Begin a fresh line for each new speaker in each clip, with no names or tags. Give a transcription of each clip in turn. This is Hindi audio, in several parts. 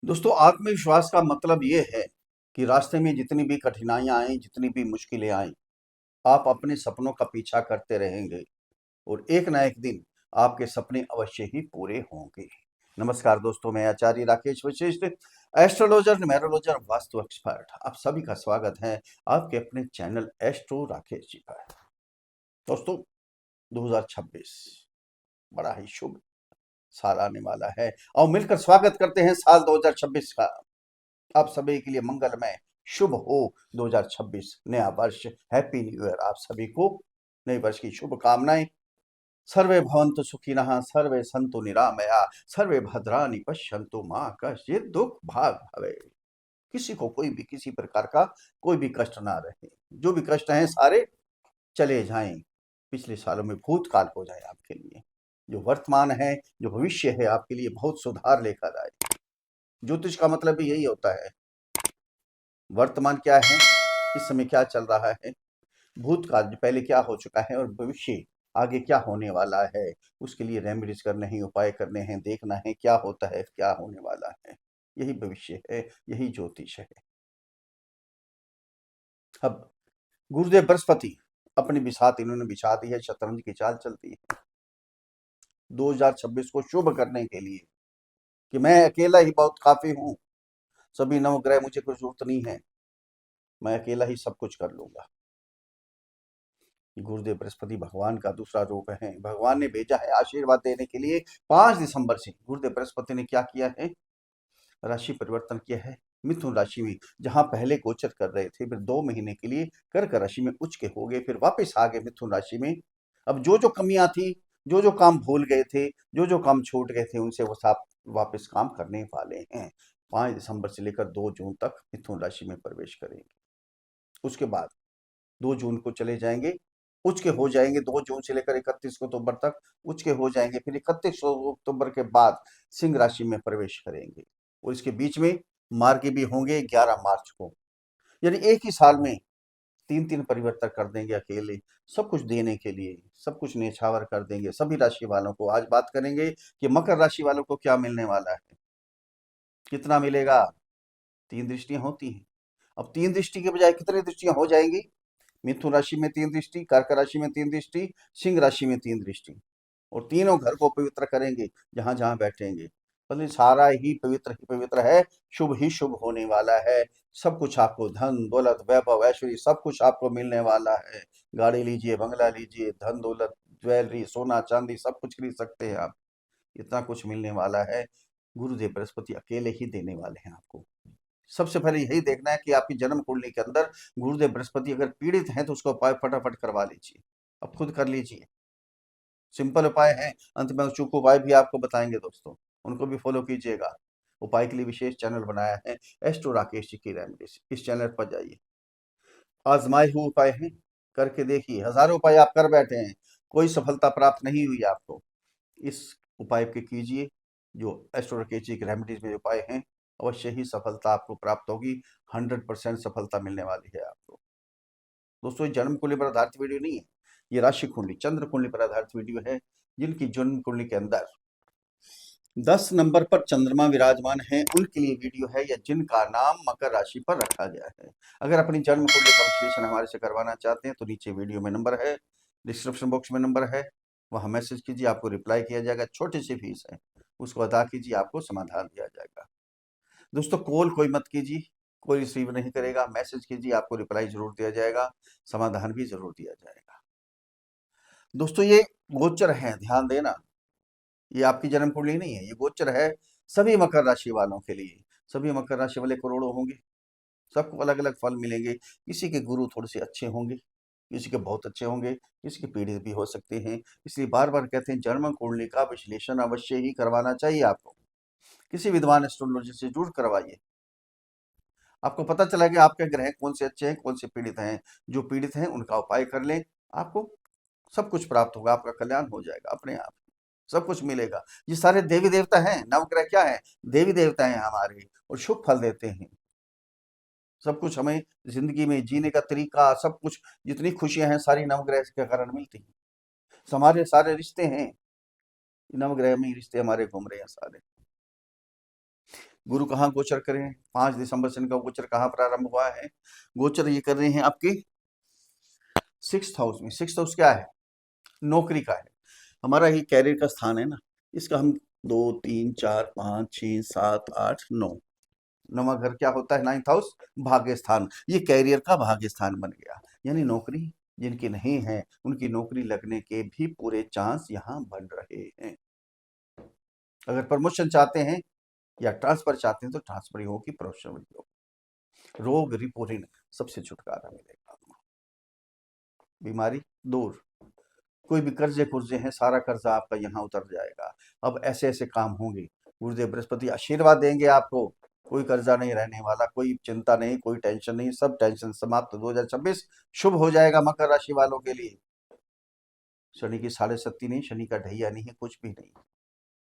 दोस्तों, आत्मविश्वास का मतलब ये है कि रास्ते में जितनी भी कठिनाइयां आए, जितनी भी मुश्किलें आए, आप अपने सपनों का पीछा करते रहेंगे और एक ना एक दिन आपके सपने अवश्य ही पूरे होंगे। नमस्कार दोस्तों, मैं आचार्य राकेश वशिष्ठ, एस्ट्रोलॉजर, न्यूमेरोलॉजर, वास्तु एक्सपर्ट। आप सभी का स्वागत है आपके अपने चैनल एस्ट्रो राकेश जी पर। दोस्तों, 2026 बड़ा ही शुभ साल आने वाला है और मिलकर स्वागत करते हैं साल 2026 का। आप सभी के लिए मंगलमय शुभ हो 2026 नया वर्ष। हैप्पी न्यू ईयर आप सभी को। नए वर्ष की शुभकामनाएं। सर्वे भवन्तु सुखिनः, सर्वे सन्तु निरामया, सर्वे भद्राणि पश्यन्तु मा कश्चित् दुःख भाग् भवेत्। किसी को कोई भी किसी प्रकार का कोई भी कष्ट ना रहे। जो भी कष्ट हैं सारे चले जाएं। पिछले सालों में भूतकाल हो जाए आपके लिए। जो वर्तमान है, जो भविष्य है, आपके लिए बहुत सुधार लेकर आए। ज्योतिष का मतलब भी यही होता है। वर्तमान क्या है, इस समय क्या चल रहा है, भूतकाल पहले क्या हो चुका है और भविष्य आगे क्या होने वाला है, उसके लिए रेमेडीज करने हैं, उपाय करने हैं, देखना है क्या होता है, क्या होने वाला है। यही भविष्य है, यही ज्योतिष है। अब गुरुदेव बृहस्पति अपनी बिसात इन्होंने बिछा दी है, शतरंज की चाल चलती है 2026 को शुभ करने के लिए कि मैं अकेला ही बहुत काफी हूँ, सभी नवग्रह मुझे कोई जरूरत नहीं है, मैं अकेला ही सब कुछ कर लूंगा। गुरुदेव बृहस्पति भगवान का दूसरा रूप है। भगवान ने भेजा है आशीर्वाद देने के लिए। 5 दिसंबर से गुरुदेव बृहस्पति ने क्या किया है, राशि परिवर्तन किया है। मिथुन राशि में जहां पहले गोचर कर रहे थे, फिर 2 महीने के लिए कर्क राशि में उच्च के हो गए, फिर वापस आ गए मिथुन राशि में। अब जो जो कमियां थी, जो जो काम भूल गए थे, जो जो काम छूट गए थे, उनसे वो सब वापस काम करने वाले हैं। 5 दिसंबर से लेकर 2 जून तक मिथुन राशि में प्रवेश करेंगे। उसके बाद 2 जून को चले जाएंगे, उच्च के हो जाएंगे। 2 जून से लेकर 31 अक्टूबर तक उच्च के हो जाएंगे, फिर 31 अक्टूबर के बाद सिंह राशि में प्रवेश करेंगे और इसके बीच में मार्गी भी होंगे 11 मार्च को। यानी एक ही साल में 3 3 परिवर्तन कर देंगे अकेले, सब कुछ देने के लिए, सब कुछ न्यौछावर कर देंगे सभी राशि वालों को। आज बात करेंगे कि मकर राशि वालों को क्या मिलने वाला है, कितना मिलेगा। 3 दृष्टियां होती हैं। अब 3 दृष्टि के बजाय कितनी दृष्टियां हो जाएंगी, मिथुन राशि में 3 दृष्टि, कर्क राशि में 3 दृष्टि, सिंह राशि में 3 दृष्टि, और तीनों घर को पवित्र करेंगे जहां जहां बैठेंगे। मतलब सारा ही पवित्र है, शुभ ही शुभ होने वाला है। सब कुछ आपको, धन दौलत वैभव ऐश्वर्य सब कुछ आपको मिलने वाला है। गाड़ी लीजिए, बंगला लीजिए, धन दौलत ज्वेलरी सोना चांदी सब कुछ खरीद सकते हैं आप। इतना कुछ मिलने वाला है। गुरुदेव बृहस्पति अकेले ही देने वाले हैं आपको। सबसे पहले यही देखना है कि आपकी जन्म कुंडली के अंदर गुरुदेव बृहस्पति अगर पीड़ित हैं तो उसका उपाय फटाफट करवा लीजिए। अब खुद कर लीजिए, सिंपल उपाय है। अंत में अचूक उपाय भी आपको बताएंगे दोस्तों, उनको भी फॉलो कीजिएगा। उपाय के लिए विशेष चैनल बनाया है एस्ट्रो राकेश जी की रेमेडीज, इस चैनल पर जाइए। आजमाए हुए उपाय हैं, करके देखिए। हजारों उपाय आप कर बैठे हैं, कोई सफलता प्राप्त नहीं हुई आपको। इस उपाय के कीजिए, जो एस्ट्रो राकेश जी की रेमेडीज में उपाय हैं, अवश्य ही सफलता आपको प्राप्त होगी। 100% सफलता मिलने वाली है आपको। दोस्तों, ये जन्म कुंडली पर आधारित वीडियो नहीं है, ये राशि कुंडली चंद्र कुंडली पर आधारित वीडियो है। जिनकी जन्म कुंडली के अंदर 10 नंबर पर चंद्रमा विराजमान है उनके लिए वीडियो है, या जिनका नाम मकर राशि पर रखा गया है। अगर अपनी जन्म कुंडली का विश्लेषण हमारे से करवाना चाहते हैं तो नीचे वीडियो में नंबर है, डिस्क्रिप्शन बॉक्स में नंबर है, वहां मैसेज कीजिए, आपको रिप्लाई किया जाएगा। छोटी सी फीस है, उसको अदा कीजिए, आपको समाधान दिया जाएगा। दोस्तों, कॉल कोई मत कीजिए, कोई रिसीव नहीं करेगा। मैसेज कीजिए, आपको रिप्लाई जरूर दिया जाएगा, समाधान भी जरूर दिया जाएगा। दोस्तों, ये गोचर है, ध्यान देना, ये आपकी जन्म कुंडली नहीं है, ये गोचर है सभी मकर राशि वालों के लिए। सभी मकर राशि वाले करोड़ों होंगे, सबको अलग अलग फल मिलेंगे। किसी के गुरु थोड़े से अच्छे होंगे, किसी के बहुत अच्छे होंगे, किसी के पीड़ित भी हो सकते हैं। इसलिए बार बार कहते हैं जन्म कुंडली का विश्लेषण अवश्य ही करवाना चाहिए आपको। किसी विद्वान एस्ट्रोलॉजी से जरूर करवाइए। आपको पता चला कि आपके ग्रह कौन से अच्छे हैं, कौन से पीड़ित हैं। जो पीड़ित हैं उनका उपाय कर लें, आपको सब कुछ प्राप्त होगा, आपका कल्याण हो जाएगा अपने आप। सब कुछ मिलेगा। ये सारे देवी देवता हैं, नवग्रह क्या है, देवी देवता हैं हमारे, और शुभ फल देते हैं। सब कुछ हमें जिंदगी में जीने का तरीका, सब कुछ जितनी खुशियां हैं सारी नवग्रह के कारण मिलती हैं। हमारे सारे रिश्ते हैं, नवग्रह में ही रिश्ते हमारे घूम रहे हैं सारे। गुरु कहाँ गोचर करें? 5 दिसंबर से इनका गोचर कहाँ प्रारंभ हुआ है? गोचर ये कर रहे हैं आपके 6th हाउस में। 6th हाउस क्या है? नौकरी का है। हमारा ये कैरियर का स्थान है ना, इसका हम 2 3 4 5 6 7 8 9 नवा घर क्या होता है? 9th हाउस, भाग्य स्थान। ये कैरियर का भाग्य स्थान बन गया। यानी नौकरी जिनकी नहीं है उनकी नौकरी लगने के भी पूरे चांस यहाँ बन रहे हैं। अगर प्रमोशन चाहते हैं या ट्रांसफर चाहते हैं तो ट्रांसफर ही होगी, प्रमोशन ही होगी। रोग रिपो ऋण सबसे छुटकारा मिलेगा। बीमारी दूर। कोई भी कर्जे कुर्जे हैं, सारा कर्जा आपका यहाँ उतर जाएगा। अब ऐसे ऐसे काम होंगे, गुरुदेव बृहस्पति आशीर्वाद देंगे आपको। कोई कर्जा नहीं रहने वाला, कोई चिंता नहीं, कोई टेंशन नहीं, सब टेंशन समाप्त। 2026 शुभ हो जाएगा मकर राशि वालों के लिए। शनि की 7.5 नहीं, शनि का ढैया नहीं है, कुछ भी नहीं,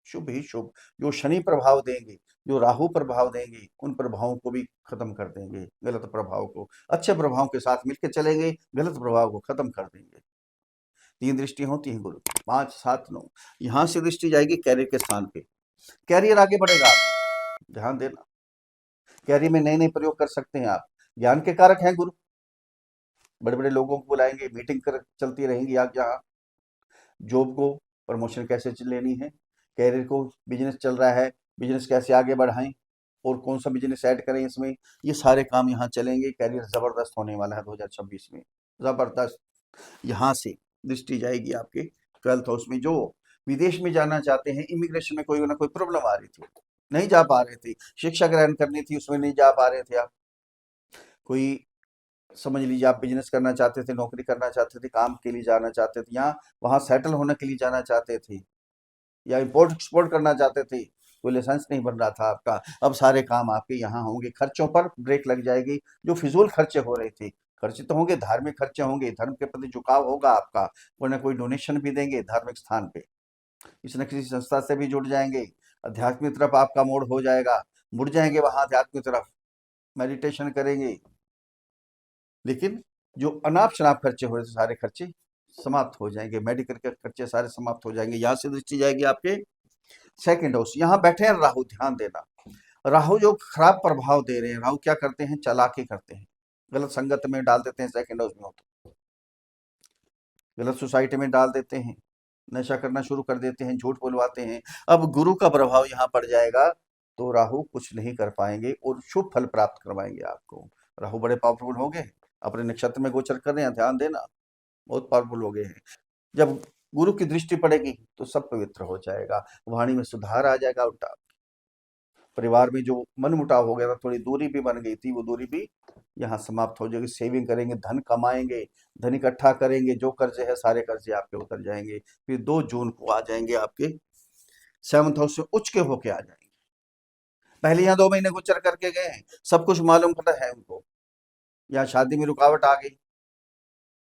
शुभ ही शुभ। जो शनि प्रभाव देंगे, जो राहु प्रभाव देंगे, उन प्रभावों को भी खत्म कर देंगे, गलत प्रभाव को अच्छे प्रभाव के साथ मिलकर चलेंगे, गलत प्रभाव को खत्म कर देंगे। 3 दृष्टि होती है गुरु की, 5 7 9। यहाँ से दृष्टि जाएगी कैरियर के स्थान पे, कैरियर आगे बढ़ेगा आप, ध्यान देना। कैरियर में नए नए प्रयोग कर सकते हैं आप। ज्ञान के कारक हैं गुरु, बड़े बड़े लोगों को बुलाएंगे, मीटिंग कर चलती रहेंगी आप यहाँ। जॉब को प्रमोशन कैसे लेनी है, कैरियर को, बिजनेस चल रहा है, बिजनेस कैसे आगे बढ़ाएं और कौन सा बिजनेस ऐड करें इसमें, ये सारे काम यहाँ चलेंगे। कैरियर जबरदस्त होने वाला है 2026 में, जबरदस्त। यहाँ से दृष्टि जाएगी आपके 12th हाउस में। जो विदेश में जाना चाहते हैं, इमिग्रेशन में कोई ना कोई प्रॉब्लम आ रही थी, नहीं जा पा रहे थे, शिक्षा ग्रहण करनी थी उसमें नहीं जा पा रहे थे आप, कोई समझ लीजिए आप बिजनेस करना चाहते थे, नौकरी करना चाहते थे, काम के लिए जाना चाहते थे, यहाँ वहाँ सेटल होने के लिए जाना चाहते थे, या इम्पोर्ट एक्सपोर्ट करना चाहते थे, कोई लाइसेंस नहीं बन रहा था आपका, अब सारे काम आपके यहाँ होंगे। खर्चों पर ब्रेक लग जाएगी, जो फिजूल खर्चे हो रहे थे, खर्चे तो होंगे, धार्मिक खर्चे होंगे, धर्म के प्रति झुकाव होगा आपका, कोई ना कोई डोनेशन भी देंगे धार्मिक स्थान पे, किसी न किसी संस्था से भी जुड़ जाएंगे, आध्यात्मिक तरफ आपका मोड़ हो जाएगा, मुड़ जाएंगे वहां आध्यात्मिक तरफ, मेडिटेशन करेंगे। लेकिन जो अनाप शनाप खर्चे हो रहे थे, सारे खर्चे समाप्त हो जाएंगे, मेडिकल के खर्चे सारे समाप्त हो जाएंगे। यहाँ से दृष्टि जाएगी आपके 2nd हाउस। यहाँ बैठे हैं राहु, ध्यान देना। राहु जो खराब प्रभाव दे रहे हैं, राहु क्या करते हैं? चालाकी करते हैं, गलत संगत में डाल देते हैं, 2nd हाउस में हो तो गलत सोसाइटी में डाल देते हैं, नशा करना शुरू कर देते हैं, झूठ बोलवाते हैं। अब गुरु का प्रभाव यहाँ पड़ जाएगा तो राहु कुछ नहीं कर पाएंगे और शुभ फल प्राप्त करवाएंगे आपको। राहु बड़े पावरफुल हो गए, अपने नक्षत्र में गोचर कर रहे हैं, ध्यान देना, बहुत पावरफुल हो गए हैं। जब गुरु की दृष्टि पड़ेगी तो सब पवित्र हो जाएगा, वाणी में सुधार आ जाएगा उल्टा। परिवार में जो मनमुटाव हो गया था, थोड़ी दूरी भी बन गई थी, वो दूरी भी यहाँ समाप्त हो जाएगी। सेविंग करेंगे, धन कमाएंगे, धन इकट्ठा करेंगे, जो कर्जे है सारे कर्जे आपके उतर जाएंगे। फिर 2 जून को आ जाएंगे आपके 7th हाउस से उच्च के होके आ जाएंगे। पहले यहाँ 2 महीने गोचर करके गए हैं, सब कुछ मालूम पता है उनको, यहाँ शादी में रुकावट आ गई,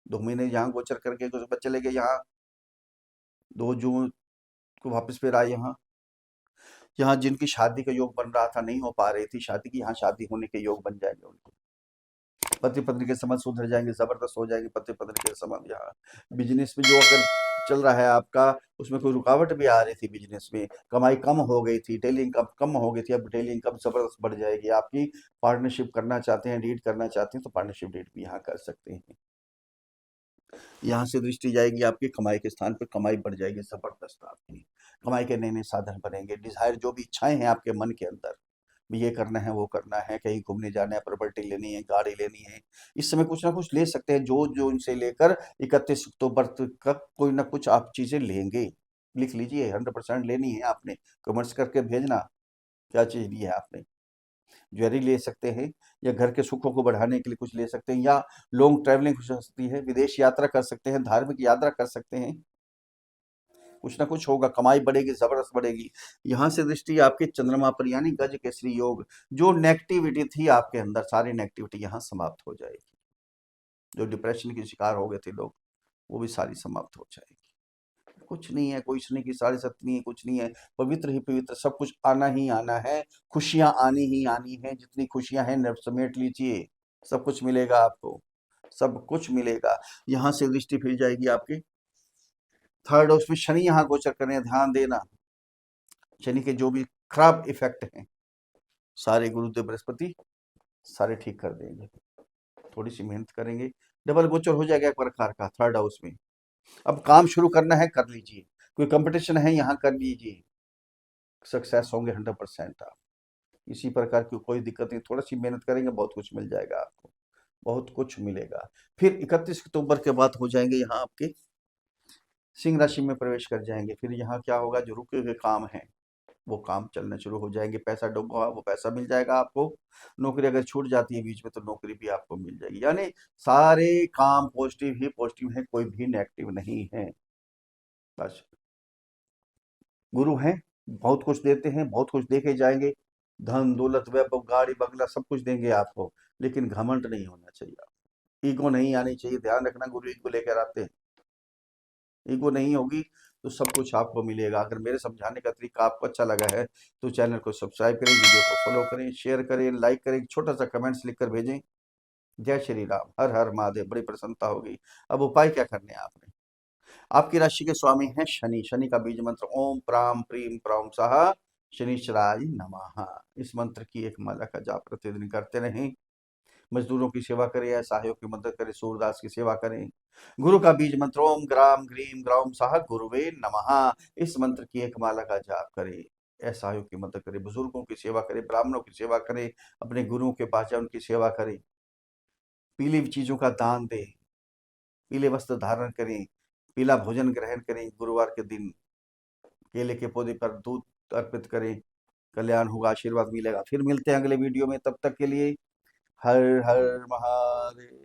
2 महीने यहाँ गोचर करके कुछ बच्चे चले गए, यहाँ 2 जून को वापस फिर आए यहाँ। यहाँ जिनकी शादी का योग बन रहा था, नहीं हो पा रही थी शादी की, यहाँ शादी होने के योग बन जाएंगे उनके। पति पत्नी के संबंध सुधर जाएंगे, जबरदस्त हो जाएंगे पति पत्नी के संबंध। यहाँ बिजनेस में जो अगर चल रहा है आपका, उसमें कोई रुकावट भी आ रही थी, बिजनेस में कमाई कम हो गई थी, डेली इनकम कम हो गई थी, अब डेली इनकम जबरदस्त बढ़ जाएगी आपकी। पार्टनरशिप करना चाहते हैं, डीड करना चाहते हैं तो पार्टनरशिप डीड भी यहाँ कर सकते हैं। यहाँ से दृष्टि जाएगी आपकी कमाई के स्थान पर, कमाई बढ़ जाएगी जबरदस्त आपकी, कमाई के नए नए साधन बनेंगे। डिजायर जो भी इच्छाएं हैं आपके मन के अंदर, भी ये करना है, वो करना है, कहीं घूमने जाना है, प्रॉपर्टी लेनी है, गाड़ी लेनी है, इस समय कुछ ना कुछ ले सकते हैं। जो जो इनसे लेकर 31 अक्टूबर तक कोई ना कुछ आप चीजें लेंगे, लिख लीजिए, 100% लेनी है आपने, कमेंट्स करके भेजना क्या चीज ली है आपने। ज्वेलरी ले सकते हैं, या घर के सुखों को बढ़ाने के लिए कुछ ले सकते हैं, या लॉन्ग ट्रैवलिंग हो सकती है, विदेश यात्रा कर सकते हैं, धार्मिक यात्रा कर सकते हैं, कुछ ना कुछ होगा, कमाई बढ़ेगी, जबरदस्त बढ़ेगी। यहाँ से दृष्टि आपके चंद्रमा पर, यानी गज केसरी योग। जो नेगेटिविटी थी आपके अंदर, सारी नेगेटिविटी यहाँ समाप्त हो जाएगी। जो डिप्रेशन के शिकार हो गए थे लोग, वो भी सारी समाप्त हो जाएगी। कुछ नहीं है, कोई शनि की 7.5 नहीं है, कुछ नहीं है, पवित्र ही पवित्र, सब कुछ आना ही आना है, खुशियां आनी ही आनी है। जितनी खुशियां हैं समेट लीजिए, सब कुछ मिलेगा आपको, सब कुछ मिलेगा। यहाँ से दृष्टि फिर जाएगी आपके 3rd हाउस में। शनि यहाँ गोचर करें, ध्यान देना, शनि के जो भी खराब इफेक्ट हैं सारे गुरुदेव बृहस्पति सारे ठीक कर देंगे। थोड़ी सी मेहनत करेंगे, डबल गोचर हो जाएगा एक प्रकार का थर्ड हाउस में। अब काम शुरू करना है कर लीजिए, कोई कंपटीशन है यहाँ कर लीजिए, सक्सेस होंगे 100% आप। इसी प्रकार की कोई दिक्कत नहीं, थोड़ा सी मेहनत करेंगे बहुत कुछ मिल जाएगा आपको, बहुत कुछ मिलेगा। फिर 31 अक्टूबर के बाद हो जाएंगे यहाँ आपके सिंह राशि में प्रवेश कर जाएंगे। फिर यहाँ क्या होगा, जो रुके हुए काम हैं वो काम चलना शुरू हो जाएंगे, पैसा डूबा वो पैसा मिल जाएगा आपको। नौकरी अगर छूट जाती है बीच में तो नौकरी भी आपको मिल जाएगी, यानी सारे काम पॉजिटिव ही पॉजिटिव है, कोई भी नेगेटिव नहीं है। बस गुरु हैं, बहुत कुछ देते हैं, बहुत कुछ देके जाएंगे, धन दौलत वैभव गाड़ी बंगला सब कुछ देंगे आपको, लेकिन घमंड नहीं होना चाहिए, ईगो नहीं आनी चाहिए। ध्यान रखना, गुरु ईगो लेकर आते हैं, ईगो नहीं होगी तो सब कुछ आपको मिलेगा। अगर मेरे समझाने का तरीका आपको अच्छा लगा है तो चैनल को सब्सक्राइब करें, वीडियो को फॉलो करें, शेयर करें, लाइक करें, छोटा सा कमेंट्स लिखकर भेजें। जय श्री राम, हर हर महादेव, बड़ी प्रसन्नता होगी। अब उपाय क्या करने हैं आपने, आपकी राशि के स्वामी हैं शनि, शनि का बीज मंत्र ओम प्राम प्रीम प्रौम स्वाहा शनिश्चराय नमः। इस मंत्र की एक माला का जाप प्रतिदिन करते रहें। मजदूरों की सेवा करें, असहायों की मदद करें, सूरदास की सेवा करें। गुरु का बीज मंत्र ओम ग्राम ग्रीम ग्राम साह गुरुवे नमः, इस मंत्र की एक माला का जाप करें। असहायों की मदद करें, बुजुर्गों की सेवा करें, ब्राह्मणों की सेवा करें, अपने गुरुओं के पास जाए उनकी सेवा करें, पीली चीजों का दान दें, पीले वस्त्र धारण करें, पीला भोजन ग्रहण करें, गुरुवार के दिन केले के पौधे पर दूध अर्पित करें, कल्याण होगा, आशीर्वाद मिलेगा। फिर मिलते हैं अगले वीडियो में, तब तक के लिए हर हर महादेव।